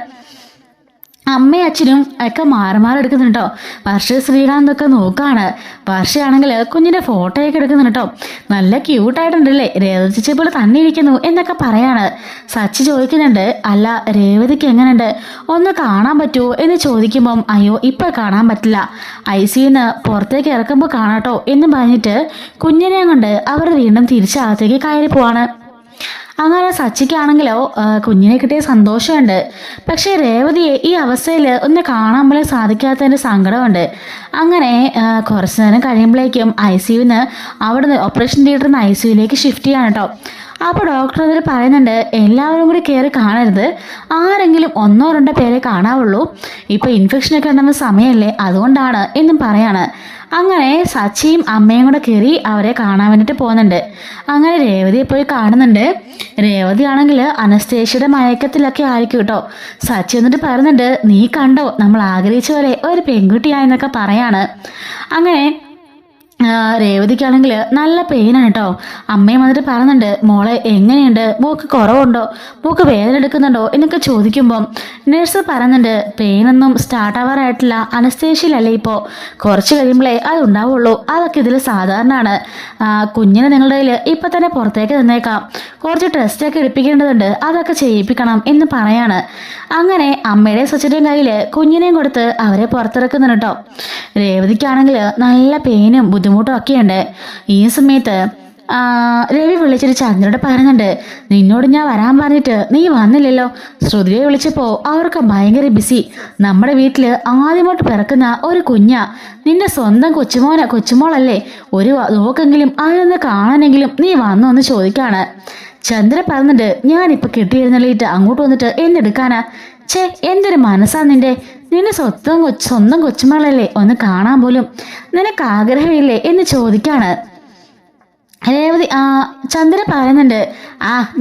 അമ്മയും അച്ഛനും ഒക്കെ മാറുമാറെടുക്കുന്നുണ്ടോ. വർഷ ശ്രീകാന്തൊക്കെ നോക്കാണ്. വർഷയാണെങ്കിൽ കുഞ്ഞിൻ്റെ ഫോട്ടോയൊക്കെ എടുക്കുന്നുണ്ട് കേട്ടോ. നല്ല ക്യൂട്ടായിട്ടുണ്ടല്ലേ, രേവതി പോലെ തന്നെ ഇരിക്കുന്നു എന്നൊക്കെ പറയാണ്. സച്ചി ചോദിക്കുന്നുണ്ട്, അല്ല രേവതിക്ക് എങ്ങനെയുണ്ട്, ഒന്ന് കാണാൻ പറ്റുമോ എന്ന് ചോദിക്കുമ്പം അയ്യോ ഇപ്പം കാണാൻ പറ്റില്ല, ICUന്ന് പുറത്തേക്ക് ഇറക്കുമ്പോൾ കാണാട്ടോ എന്ന് പറഞ്ഞിട്ട് കുഞ്ഞിനെ കൊണ്ട് അവർ വീണ്ടും തിരിച്ചകത്തേക്ക് കയറി പോവാണ്. അങ്ങനെ സച്ചിക്കാണെങ്കിലോ കുഞ്ഞിനെ കിട്ടിയ സന്തോഷമുണ്ട്. പക്ഷേ രേവതിയെ ഈ അവസ്ഥയിൽ ഒന്ന് കാണാൻ പോലും സാധിക്കാത്തതിൻ്റെ സങ്കടമുണ്ട്. അങ്ങനെ കുറച്ച് നേരം കഴിയുമ്പോഴേക്കും ICUന്ന് അവിടുന്ന് ഓപ്പറേഷൻ തിയേറ്ററിൽ നിന്ന് ICUയിലേക്ക് ഷിഫ്റ്റ് ചെയ്യാണ് കേട്ടോ. അപ്പോൾ ഡോക്ടർ അതിൽ പറയുന്നുണ്ട്, എല്ലാവരും കൂടി കയറി കാണരുത്, ആരെങ്കിലും 1-2 പേരെ കാണാവുള്ളൂ, ഇപ്പോൾ ഇൻഫെക്ഷനൊക്കെ ഉണ്ടെന്ന സമയമല്ലേ, അതുകൊണ്ടാണ് എന്നും പറയാണ്. അങ്ങനെ സച്ചിയും അമ്മയും കൂടെ കയറി അവരെ കാണാൻ വേണ്ടിയിട്ട് പോകുന്നുണ്ട്. അങ്ങനെ രേവതിയെ പോയി കാണുന്നുണ്ട്. രേവതി ആണെങ്കിൽ അനസ്തേഷ്യയുടെ മയക്കത്തിലൊക്കെ ആയിരിക്കും കേട്ടോ. സച്ചി എന്നിട്ട് പറയുന്നുണ്ട്, നീ കണ്ടോ നമ്മൾ ആഗ്രഹിച്ച പോലെ ഒരു പെൺകുട്ടിയായെന്നൊക്കെ പറയാണ്. അങ്ങനെ രേവതിക്കാണെങ്കിൽ നല്ല പെയിനാണ് കേട്ടോ. അമ്മയും വന്നിട്ട് പറയുന്നുണ്ട്, മോളെ എങ്ങനെയുണ്ട്, മൂക്ക് കുറവുണ്ടോ, മൂക്ക് വേദന എടുക്കുന്നുണ്ടോ എന്നൊക്കെ ചോദിക്കുമ്പം നഴ്സ് പറയുന്നുണ്ട്, പെയിനൊന്നും സ്റ്റാർട്ട് ആവാറായിട്ടില്ല, അനസ്തേഷ്യയിലല്ലേ ഇപ്പോൾ, കുറച്ച് കഴിയുമ്പോഴേ അതുണ്ടാവുള്ളൂ, അതൊക്കെ ഇതിൽ സാധാരണയാണ്, കുഞ്ഞിനെ നിങ്ങളുടെ കയ്യിൽ ഇപ്പം തന്നെ പുറത്തേക്ക് തന്നേക്കാം, കുറച്ച് ടെസ്റ്റൊക്കെ എടുപ്പിക്കേണ്ടതുണ്ട്, അതൊക്കെ ചെയ്യിപ്പിക്കണം എന്ന് പറയാണ്. അങ്ങനെ അമ്മയുടെ സച്ചിൻ്റെയും കയ്യിൽ കുഞ്ഞിനെയും കൊടുത്ത് അവരെ പുറത്തിറക്കുന്നുണ്ട് കേട്ടോ. രേവതിക്കാണെങ്കിൽ നല്ല പെയിനും ബുദ്ധിമുട്ടും ഒക്കെയുണ്ട്. ഈ സമയത്ത് രവി വിളിച്ചിട്ട് ചന്ദ്രയോട് പറയുന്നുണ്ട്, നിന്നോട് ഞാൻ വരാൻ പറഞ്ഞിട്ട് നീ വന്നില്ലല്ലോ. ശ്രുതിയെ വിളിച്ചപ്പോൾ അവർക്ക് ഭയങ്കര ബിസി. നമ്മുടെ വീട്ടിൽ ആദ്യമായിട്ട് പിറക്കുന്ന ഒരു കുഞ്ഞാ, നിന്റെ സ്വന്തം കൊച്ചുമോളല്ലേ, ഒരു നോക്കെങ്കിലും അതിനൊന്ന് കാണാനെങ്കിലും നീ വന്നോ എന്ന് ചോദിക്കാണ്. ചന്ദ്ര പറഞ്ഞിട്ട്, ഞാനിപ്പോൾ കെട്ടിയിരുന്നള്ളിയിട്ട് അങ്ങോട്ട് വന്നിട്ട് എന്തെടുക്കാനാ, എന്തൊരു മനസ്സാ നിന്റെ സ്വന്തം കൊച്ചുമകളല്ലേ, ഒന്ന് കാണാൻ പോലും നിനക്ക് ആഗ്രഹമില്ലേ എന്ന് ചോദിക്കാണ്. രേവതി ചന്ദ്ര പറയുന്നുണ്ട്,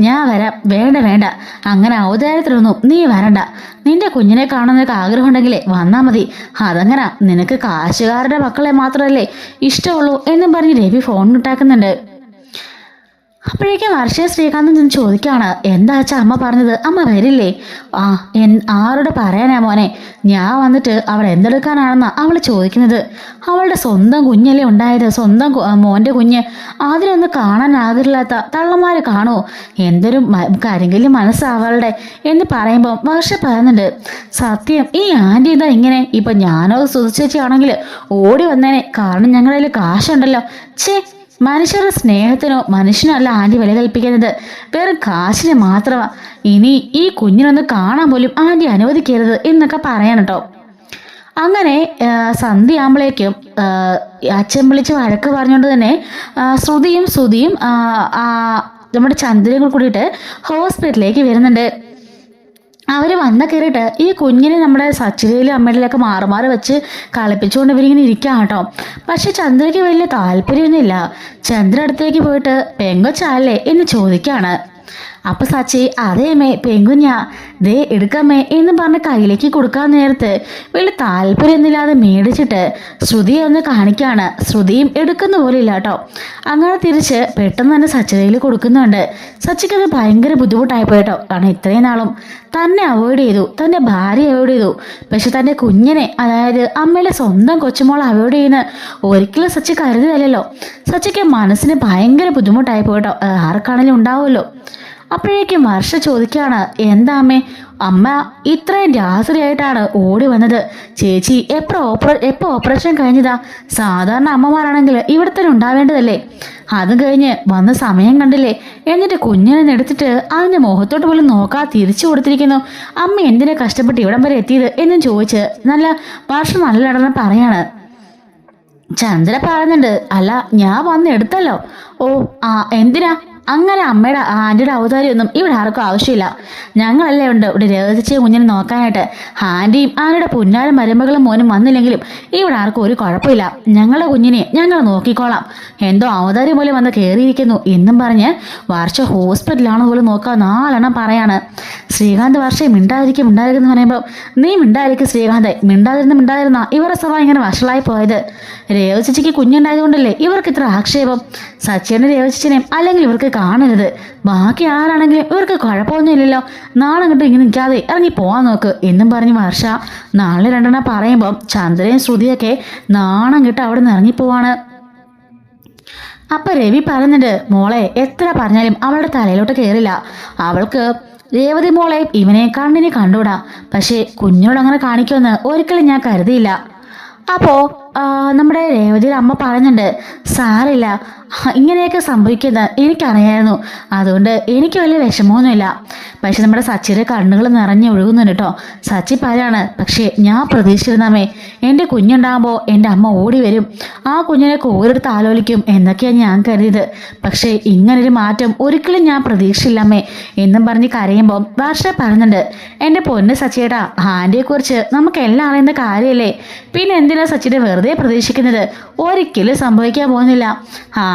ഞാൻ വരാം, വേണ്ട അങ്ങനെ ഔദാര്യത്തിലൊന്നും നീ വരണ്ട, നിന്റെ കുഞ്ഞിനെ കാണാൻ നിനക്ക് ആഗ്രഹം ഉണ്ടെങ്കിലേ വന്നാൽ മതി, അതങ്ങനെ നിനക്ക് കാശുകാരുടെ മക്കളെ മാത്രമല്ലേ ഇഷ്ടമുള്ളൂ എന്നും പറഞ്ഞ് രവി ഫോൺ ഇട്ടാക്കുന്നുണ്ട്. അപ്പോഴേക്കും വർഷയെ ശ്രീകാന്തൻ ചെന്ന് ചോദിക്കുകയാണ്, എന്താ അച്ഛാ അമ്മ പറഞ്ഞത്, അമ്മ വരില്ലേ? ആരോട് പറയാനാ മോനെ, ഞാൻ വന്നിട്ട് അവൾ എന്തെടുക്കാനാണെന്നാ അവൾ ചോദിക്കുന്നത്, അവളുടെ സ്വന്തം കുഞ്ഞല്ലേ ഉണ്ടായത്, സ്വന്തം മോൻ്റെ കുഞ്ഞ്, അതിനൊന്ന് കാണാൻ ആഗ്രഹമില്ലാത്ത തള്ളന്മാർ കാണുമോ, എന്തൊരു കരിങ്കല്ല് മനസ്സാ അവളുടെ എന്ന് പറയുമ്പോൾ വർഷ പറയുന്നുണ്ട്, സത്യം ഈ ആൻറ്റി ഇതാ ഇങ്ങനെ, ഇപ്പം ഞാനോ സുധിച്ചേച്ചിയാണെങ്കിൽ ഓടി വന്നേനെ, കാരണം ഞങ്ങളുടെ കയ്യിൽ കാശുണ്ടല്ലോ. മനുഷ്യരുടെ സ്നേഹത്തിനോ മനുഷ്യനോ അല്ല ആൻറ്റി വില കൽപ്പിക്കുന്നത്, വെറും കാശിന് മാത്രമാ. ഇനി ഈ കുഞ്ഞിനൊന്ന് കാണാൻ പോലും ആൻറ്റി അനുവദിക്കരുത് എന്നൊക്കെ പറയാൻ കേട്ടോ. അങ്ങനെ സന്ധ്യയാകുമ്പോഴേക്കും അച്ഛൻ വിളിച്ച് വഴക്ക് പറഞ്ഞുകൊണ്ട് തന്നെ ശ്രുതിയും നമ്മുടെ ചന്ദ്രയും കൂടിയിട്ട് ഹോസ്പിറ്റലിലേക്ക് വരുന്നുണ്ട്. അവർ വന്ന കയറിയിട്ട് ഈ കുഞ്ഞിനെ നമ്മുടെ സച്ചിരയിലും അമ്മയിലൊക്കെ മാറി വെച്ച് കളിപ്പിച്ചുകൊണ്ട് ഇവരിങ്ങനെ ഇരിക്കാം കേട്ടോ. പക്ഷെ ചന്ദ്രയ്ക്ക് വലിയ താല്പര്യമൊന്നുമില്ല. ചന്ദ്ര അടുത്തേക്ക് പോയിട്ട് പെങ്കൊച്ചല്ലേ എന്ന് ചോദിക്കുകയാണ്. അപ്പോൾ സച്ചി, അതേമേ പെങ്കുഞ്ഞാ, ദേ എടുക്കാമേ എന്ന് പറഞ്ഞ് കയ്യിലേക്ക് കൊടുക്കാൻ നേരത്ത് വലിയ താല്പര്യമൊന്നുമില്ലാതെ മേടിച്ചിട്ട് ശ്രുതിയെ ഒന്ന് കാണിക്കുകയാണ്. ശ്രുതിയും എടുക്കുന്ന പോലെ ഇല്ല കേട്ടോ. അങ്ങനെ തിരിച്ച് പെട്ടെന്ന് തന്നെ സച്ചിയിൽ കൊടുക്കുന്നുണ്ട്. സച്ചിക്കത് ഭയങ്കര ബുദ്ധിമുട്ടായി പോയിട്ടോ. കാരണം ഇത്രയും നാളും തന്നെ അവോയ്ഡ് ചെയ്തു, തൻ്റെ ഭാര്യ അവോയ്ഡ് ചെയ്തു, പക്ഷെ തൻ്റെ കുഞ്ഞിനെ, അതായത് അമ്മയുടെ സ്വന്തം കൊച്ചുമോളെ അവോയ്ഡ് ചെയ്യുന്ന ഒരിക്കലും സച്ചി കരുതിയതല്ലോ. സച്ചിക്ക് മനസ്സിന് ഭയങ്കര ബുദ്ധിമുട്ടായി പോയിട്ടോ. ആർക്കാണെങ്കിലും ഉണ്ടാവുമല്ലോ. അപ്പോഴേക്കും വർഷ ചോദിക്കുകയാണ്, എന്താ അമ്മേ അമ്മ ഇത്രയും രാത്രിയായിട്ടാണ് ഓടി വന്നത്? ചേച്ചി എപ്പോ ഓപ്പറേഷൻ കഴിഞ്ഞതാ? സാധാരണ അമ്മമാരാണെങ്കിൽ ഇവിടെ തന്നെ ഉണ്ടാവേണ്ടതല്ലേ? അതും കഴിഞ്ഞ് വന്ന സമയം കണ്ടില്ലേ? എന്നിട്ട് കുഞ്ഞിനെ എടുത്തിട്ട് അതിന്റെ മുഖത്തോട്ട് പോലും നോക്കാതെ തിരിച്ചു കൊടുത്തിരിക്കുന്നു. അമ്മ എന്തിനാ കഷ്ടപ്പെട്ട് ഇവിടം വരെ എത്തിയത് എന്നും ചോദിച്ച് വർഷം നല്ല ഇടന്ന് പറയാണ്. ചന്ദ്ര പറയുന്നുണ്ട്, അല്ല ഞാൻ വന്ന് എടുത്തല്ലോ. ഓ എന്തിനാ? അങ്ങനെ അമ്മയുടെ ആന്റിയുടെ ഔദാര്യമൊന്നും ഇവിടെ ആർക്കും ആവശ്യമില്ല. ഞങ്ങളല്ലേ ഉണ്ട് ഇവിടെ രഹസ്യ കുഞ്ഞിനെ നോക്കാനായിട്ട്. ആന്റിയും ആരുടെ പുന്നാരും മരുമകളും മോനും വന്നില്ലെങ്കിലും ഇവിടെ ആർക്കും ഒരു കുഴപ്പമില്ല. ഞങ്ങളുടെ കുഞ്ഞിനെ ഞങ്ങൾ നോക്കിക്കോളാം. എന്തോ ഔദാര്യം പോലെ വന്ന് കയറിയിരിക്കുന്നു എന്നും പറഞ്ഞ് വർഷ ഹോസ്പിറ്റലാണെന്ന് പോലും നോക്കാൻ 4 പറയാണ്. ശ്രീകാന്ത് വർഷയെ മിണ്ടാതിരിക്കുന്നു പറയുമ്പോൾ, നീ മിണ്ടാതിരിക്കും ശ്രീകാന്ത്. മിണ്ടാതിരുന്ന ഇവരുടെ സ്വഭാവം ഇങ്ങനെ വഷളായി പോയത്. രേവചിക്ക് കുഞ്ഞുണ്ടായതുകൊണ്ടല്ലേ ഇവർക്ക് ഇത്ര ആക്ഷേപം. സച്ചിയുടെ രേവചിനെയും അല്ലെങ്കിൽ ഇവർക്ക് കാണരുത്. ബാക്കി ആരാണെങ്കിലും ഇവർക്ക് കുഴപ്പമൊന്നുമില്ലല്ലോ. നാളെ കണ്ട് ഇങ്ങനെ നിൽക്കാതെ ഇറങ്ങി പോവാൻ നോക്ക് എന്നും പറഞ്ഞ് വർഷ നാളെ 2 പറയുമ്പോൾ ചന്ദ്രയും ശ്രുതിയൊക്കെ നാണം കിട്ട് അവിടെ നിന്ന് ഇറങ്ങിപ്പോവാണ്. അപ്പൊ രവി പറയുന്നുണ്ട്, മോളെ എത്ര പറഞ്ഞാലും അവളുടെ തലയിലോട്ട് കയറില്ല. അവൾക്ക് രേവതി മോളെ ഇവനെ കണ്ണിനെ കണ്ടുകൂടാ. പക്ഷെ കുഞ്ഞോട് അങ്ങനെ കാണിക്കുമെന്ന് ഒരിക്കലും ഞാൻ കരുതിയില്ല. അപ്പോ നമ്മുടെ രേവതിയുടെ അമ്മ പറയുന്നുണ്ട്, സാരില്ല, ഇങ്ങനെയൊക്കെ സംഭവിക്കുന്നത് എനിക്കറിയായിരുന്നു. അതുകൊണ്ട് എനിക്ക് വലിയ വിഷമമൊന്നുമില്ല. പക്ഷെ നമ്മുടെ സച്ചിയുടെ കണ്ണുകൾ നിറഞ്ഞു ഒഴുകുന്നുണ്ട് കേട്ടോ. സച്ചി പറയാണ്, പക്ഷേ ഞാൻ പ്രതീക്ഷിച്ചിരുന്നമ്മേ, എൻ്റെ കുഞ്ഞുണ്ടാകുമ്പോൾ എൻ്റെ അമ്മ ഓടി വരും, ആ കുഞ്ഞിനെ കോരെടുത്ത് ആലോചിക്കും എന്നൊക്കെയാണ് ഞാൻ കരുതിയത്. പക്ഷേ ഇങ്ങനൊരു മാറ്റം ഒരിക്കലും ഞാൻ പ്രതീക്ഷിച്ചില്ലമ്മേ എന്നും പറഞ്ഞ് കരയുമ്പോൾ വർഷ പറയുന്നുണ്ട്, എൻ്റെ പൊന്ന് സച്ചിയേട്ടാ, ആൻറ്റിയെക്കുറിച്ച് നമുക്ക് എല്ലാം അറിയുന്ന കാര്യമല്ലേ. പിന്നെ എന്തിനാ സച്ചിയുടെ വെറുതെ പ്രതീക്ഷിക്കുന്നത്? ഒരിക്കലും സംഭവിക്കാൻ പോകുന്നില്ല.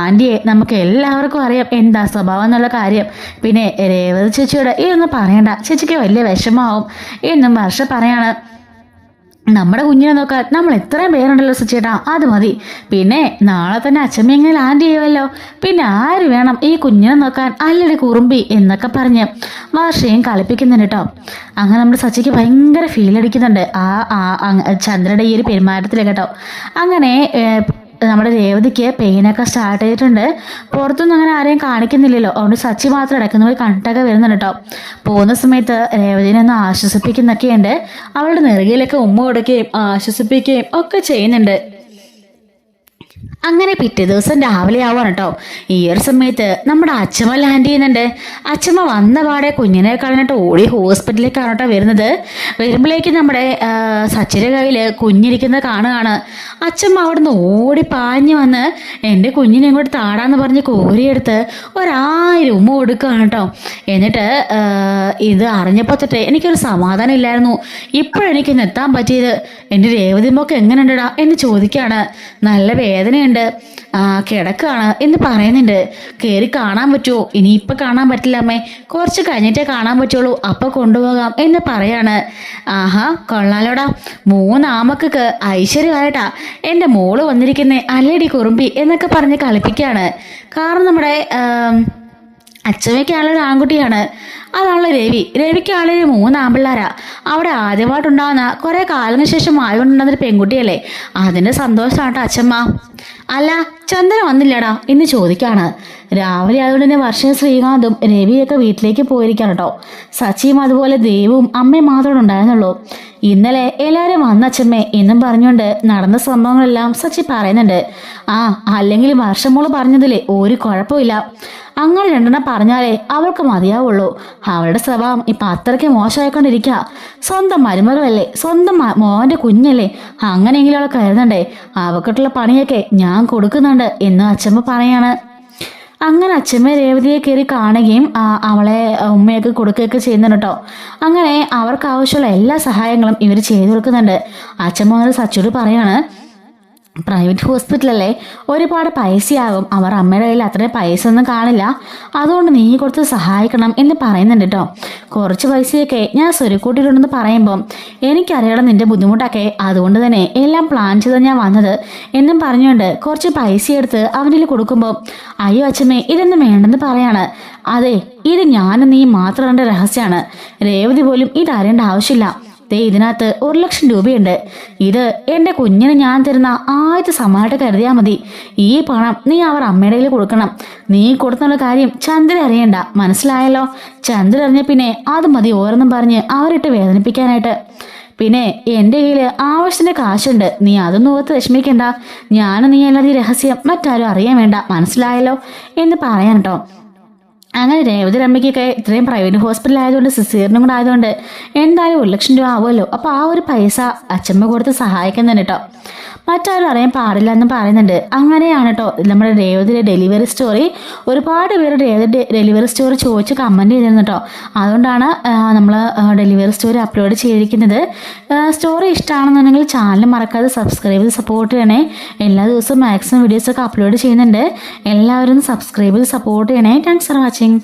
ആൻറ്റിയെ നമുക്ക് എല്ലാവർക്കും അറിയാം എന്താ സ്വഭാവം എന്നുള്ള കാര്യം. പിന്നെ രേവതി ചേച്ചിയോട് ഇതൊന്നും പറയണ്ട, ചേച്ചിക്ക് വലിയ വിഷമാവും എന്നും വർഷ പറയാണ്. നമ്മുടെ കുഞ്ഞിനെ നോക്കാൻ നമ്മൾ എത്രയും പേരുണ്ടല്ലോ സച്ചേട്ടാ, അത് മതി. പിന്നെ നാളെ തന്നെ അച്ഛമ്മ എങ്ങനെ ലാൻഡ് ചെയ്യുമല്ലോ. പിന്നെ ആര് വേണം ഈ കുഞ്ഞിനെ നോക്കാൻ? അല്ലടി കുറുമ്പി എന്നൊക്കെ പറഞ്ഞ് വർഷയും കളിപ്പിക്കുന്നുണ്ട് കേട്ടോ. അങ്ങനെ നമ്മുടെ സച്ചിക്ക് ഭയങ്കര ഫീൽ അടിക്കുന്നുണ്ട് ചന്ദ്രയുടെ ഈ ഒരു പെരുമാറ്റത്തിൽ കേട്ടോ. അങ്ങനെ നമ്മുടെ രേവതിക്ക് പെയിനൊക്കെ സ്റ്റാർട്ട് ചെയ്തിട്ടുണ്ട്. പുറത്തൊന്നും അങ്ങനെ ആരെയും കാണിക്കുന്നില്ലല്ലോ. അതുകൊണ്ട് സച്ചി മാത്രം ഇടയ്ക്കുന്ന പോയി കണ്ടിട്ടൊക്കെ വരുന്നുണ്ട് കേട്ടോ. പോകുന്ന സമയത്ത് രേവതിനെ ഒന്ന് ആശ്വസിപ്പിക്കുന്നൊക്കെയുണ്ട്. അവളുടെ നെറുകയിലൊക്കെ ഉമ്മ കൊടുക്കുകയും ആശ്വസിപ്പിക്കുകയും ഒക്കെ ചെയ്യുന്നുണ്ട്. അങ്ങനെ പിറ്റേ ദിവസം രാവിലെ ആവാണ് കേട്ടോ. ഈ ഒരു സമയത്ത് നമ്മുടെ അച്ഛമ്മ ലാൻഡ് ചെയ്യുന്നുണ്ട്. അച്ഛമ്മ വന്ന പാടെ കുഞ്ഞിനെ കളഞ്ഞിട്ട് ഓടി ഹോസ്പിറ്റലിലേക്കാണ് കേട്ടോ വരുന്നത്. വരുമ്പോഴേക്കും നമ്മുടെ സച്ചിയുടെ കയ്യിൽ കുഞ്ഞിരിക്കുന്നത് കാണുകയാണ്. അച്ഛമ്മ അവിടുന്ന് ഓടി പാഞ്ഞു വന്ന് എൻ്റെ കുഞ്ഞിനെ ഇങ്ങോട്ട് താടാന്ന് പറഞ്ഞ് കോരിയെടുത്ത് 1000 ഉമ്മ കൊടുക്കുകയാണ് കേട്ടോ. എന്നിട്ട് ഇത് അറിഞ്ഞപ്പോൾ തൊട്ടേ എനിക്കൊരു സമാധാനം ഇല്ലായിരുന്നു. ഇപ്പോഴെനിക്കൊന്ന് എത്താൻ പറ്റിയത്. എൻ്റെ രേവതി മോക്ക് എങ്ങനെയുണ്ടടാ എന്ന് ചോദിക്കുകയാണ്. നല്ല വേദനയുണ്ട്, കിടക്കാണ് എന്ന് പറയുന്നുണ്ട്. കയറി കാണാൻ പറ്റുമോ? ഇനിയിപ്പോൾ കാണാൻ പറ്റില്ല അമ്മേ, കുറച്ച് കഴിഞ്ഞിട്ടേ കാണാൻ പറ്റുള്ളൂ, അപ്പോൾ കൊണ്ടുപോകാം എന്ന് പറയാണ്. ആഹാ കൊള്ളാലോടാ, 3 ആമക്കൊക്കെ ഐശ്വര്യമായിട്ടാ എൻ്റെ മോള് വന്നിരിക്കുന്നേ അല്ലേടി കുറുമ്പി എന്നൊക്കെ പറഞ്ഞ് കളിപ്പിക്കുകയാണ്. കാരണം നമ്മുടെ അച്ഛമ്മയ്ക്കാണൊരു ആൺകുട്ടിയാണ്, അതാണല്ലോ രവിക്കാണൊരു 3 ആൺപിള്ളേരാ. അവിടെ ആദ്യമായിട്ടുണ്ടാകുന്ന കുറേ കാലത്തിന് ശേഷം ആയതുകൊണ്ടുണ്ടാകുന്നൊരു പെൺകുട്ടിയല്ലേ, അതിൻ്റെ സന്തോഷമാട്ടോ അച്ഛമ്മ. അല്ല ചന്ദ്രൻ വന്നില്ലടാ എന്ന് ചോദിക്കാണ്. രാവിലെ ആയതുകൊണ്ട് തന്നെ വർഷയും ശ്രീകാന്തും രവിയൊക്കെ വീട്ടിലേക്ക് പോയിരിക്കണം കേട്ടോ. സച്ചിയും അതുപോലെ ദേവും അമ്മയും മാത്രമേ ഉണ്ടായിരുന്നുള്ളൂ. ഇന്നലെ എല്ലാവരും വന്നച്ചമ്മേ എന്നും പറഞ്ഞുകൊണ്ട് നടന്ന സംഭവങ്ങളെല്ലാം സച്ചി പറയുന്നുണ്ട്. അല്ലെങ്കിൽ വർഷമോള് പറഞ്ഞതിലേ ഒരു കുഴപ്പമില്ല. അങ്ങനെ 2 പറഞ്ഞാലേ അവൾക്ക് മതിയാവുള്ളൂ. അവളുടെ സ്വഭാവം ഇപ്പൊ അത്രയ്ക്ക് മോശമായിക്കൊണ്ടിരിക്കുക. സ്വന്തം മരുമകളല്ലേ, സ്വന്തം മോന്റെ കുഞ്ഞല്ലേ, അങ്ങനെയെങ്കിലും അവൾ കരുതണ്ടേ. അവക്കിട്ടുള്ള പണിയൊക്കെ ഞാൻ കൊടുക്കുന്നുണ്ട് എന്ന് അച്ഛമ്മ പറയാണ്. അങ്ങനെ അച്ഛമ്മ രേവതിയെ കയറി കാണുകയും അവളെ ഉമ്മയൊക്കെ കൊടുക്കുകയൊക്കെ ചെയ്യുന്നുണ്ട് കേട്ടോ. അങ്ങനെ അവർക്ക് ആവശ്യമുള്ള എല്ലാ സഹായങ്ങളും ഇവർ ചെയ്തു കൊടുക്കുന്നുണ്ട്. അച്ഛമ്മ സച്ചോട് പറയാണ്, പ്രൈവറ്റ് ഹോസ്പിറ്റലല്ലേ, ഒരുപാട് പൈസയാകും, അവർ അമ്മയുടെ കയ്യിൽ അത്രയും പൈസ ഒന്നും കാണില്ല, അതുകൊണ്ട് നീ കൊടുത്ത് സഹായിക്കണം എന്ന് പറയുന്നുണ്ട് കേട്ടോ. കുറച്ച് പൈസയൊക്കെ ഞാൻ സ്വരുക്കൂട്ടിയിട്ടുണ്ടെന്ന് പറയുമ്പം എനിക്കറിയണം നിന്റെ ബുദ്ധിമുട്ടൊക്കെ, അതുകൊണ്ട് തന്നെ എല്ലാം പ്ലാൻ ചെയ്ത് ഞാൻ വന്നത് എന്നും പറഞ്ഞുകൊണ്ട് കുറച്ച് പൈസ എടുത്ത് അവനിൽ കൊടുക്കുമ്പോൾ അയ്യോ അച്ഛമ്മേ ഇതൊന്നും വേണ്ടെന്ന് പറയാണ്. അതെ, ഇത് ഞാനും നീ മാത്രം രഹസ്യമാണ്, രേവതി പോലും ഇതറിയേണ്ട ആവശ്യമില്ല. ദേ ഇതിനകത്ത് 1,00,000 രൂപയുണ്ട്. ഇത് എൻ്റെ കുഞ്ഞിന് ഞാൻ തരുന്ന ആദ്യത്തെ സമ്മാനമായിട്ട് കരുതിയാൽ മതി. ഈ പണം നീ അവർ അമ്മയുടെ കയ്യിൽ കൊടുക്കണം. നീ കൊടുത്തുള്ള കാര്യം ചന്ദ്ര അറിയണ്ട, മനസ്സിലായല്ലോ? ചന്ദ്ര അറിഞ്ഞ പിന്നെ അത് മതി ഓരോന്നും പറഞ്ഞ് അവരിട്ട് വേദനിപ്പിക്കാനായിട്ട്. പിന്നെ എൻ്റെ കയ്യിൽ ആവശ്യത്തിന് കാശുണ്ട്, നീ അതൊന്നും ഓർത്ത് വിഷമിക്കണ്ട. ഞാനും നീ അല്ലാതെ ഈ രഹസ്യം മറ്റാരും അറിയാൻ വേണ്ട, മനസ്സിലായല്ലോ എന്ന് പറയാൻ കേട്ടോ. അങ്ങനെ രേവതി അമ്മയ്ക്കൊക്കെ ഇത്രയും പ്രൈവറ്റ് ഹോസ്പിറ്റൽ ആയതുകൊണ്ട് സിസേറിനും കൂടെ ആയതുകൊണ്ട് എന്തായാലും 1,00,000 രൂപ ആവുമല്ലോ. അപ്പോൾ ആ ഒരു പൈസ അച്ഛമ്മ കൊടുത്ത് സഹായിക്കാൻ തന്നെ കേട്ടോ. മറ്റാരും അറിയാൻ പാടില്ല എന്ന് പറയുന്നുണ്ട്. അങ്ങനെയാണ് കേട്ടോ നമ്മുടെ രേവതിയുടെ ഡെലിവറി സ്റ്റോറി. ഒരുപാട് പേര് രേവതി ഡെലിവറി സ്റ്റോറി ചോദിച്ച് കമൻറ്റ് ചെയ്തിരുന്നു കേട്ടോ. അതുകൊണ്ടാണ് നമ്മൾ ഡെലിവറി സ്റ്റോറി അപ്ലോഡ് ചെയ്തിരിക്കുന്നത്. സ്റ്റോറി ഇഷ്ടമാണെന്നുണ്ടെങ്കിൽ ചാനൽ മറക്കാതെ സബ്സ്ക്രൈബ് ചെയ്ത് സപ്പോർട്ട് ചെയ്യണേ. എല്ലാ ദിവസവും മാക്സിമം വീഡിയോസൊക്കെ അപ്ലോഡ് ചെയ്യുന്നുണ്ട്. എല്ലാവരും സബ്സ്ക്രൈബ് ചെയ്ത് സപ്പോർട്ട് ചെയ്യണേ. Thanks for watching.